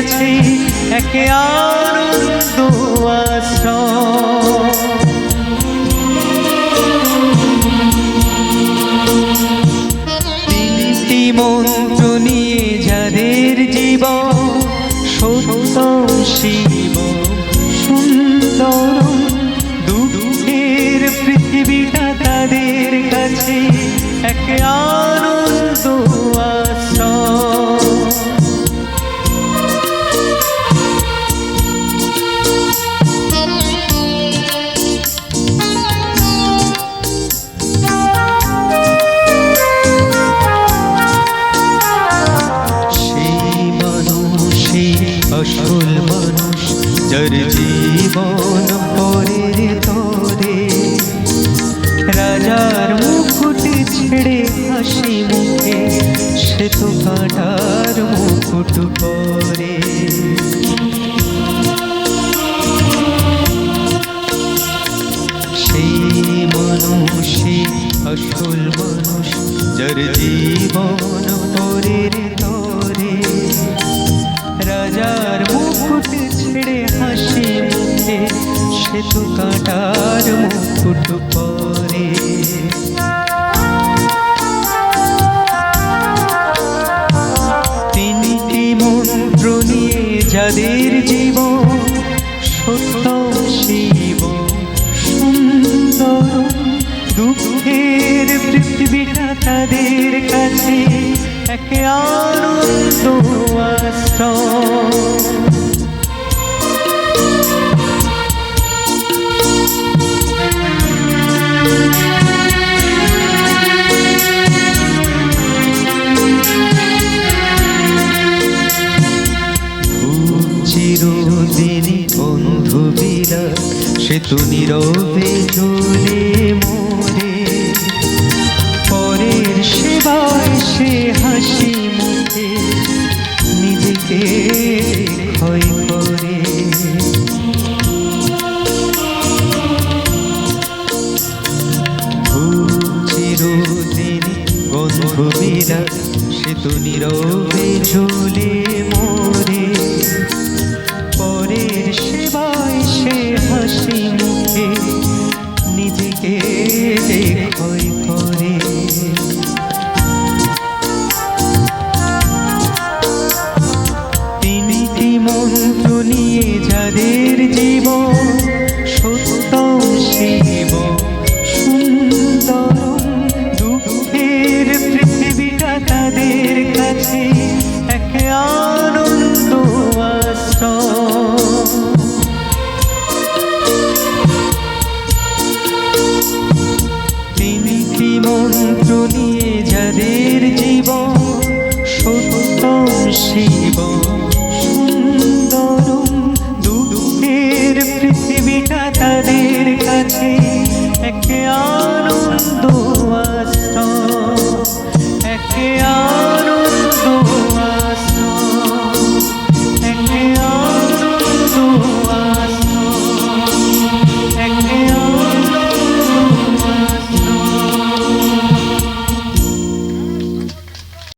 কাছে একে আনন্দ আশ্রয়। তিনটি মন্ত্র নিয়ে যাদের জীবন সত্য শিব সুন্দর, দুঃখের পৃথিবীটা তাদের কাছে এক আনন্দ আশ্রয়। আসল মানুষ যার জীবন পরের তরে, রাজার মুকুট ছেড়ে হাসি মুখে সে তো কাঁটার মুকুট পরে। সেই মানুষই আসল মানুষ যার জীবন পরের তরে, রাজার মুকুট ছেড়ে হাসি মুখে সে তো কাঁটার মুকুট পরে। তিনটি মন্ত্র নিয়ে যাদের জীবন সত্য শিব সুন্দর, দুঃখের পৃথিবীটা তাদের কাছে এক আনন্দ আশ্রয়। চিরদিনই বন্ধু বিরাট সে তো নীরবে জ্বলে মরে, পরের সেবায় সে হাসি মুখে নিজেকে ক্ষয় করে। চিরদিনই বন্ধু বিরাট সে তো নীরবে জ্বলে মরে, পরের সেবায় সে হাসি মুখে নিজেকে ক্ষয় করে। তিনটি মন্ত্র নিয়ে যাদের জীবন সত্য শিব সুন্দর, দুঃখের পৃথিবীটা তাদের কাছে এক আনন্দ আশ্রয়। তিনটি মন্ত্র নিয়ে যাদের জীবন সত্য শিব সুন্দর, দুঃখের পৃথিবীটা তাদের কাছে এক আনন্দ আশ্রয়, এক আনন্দ।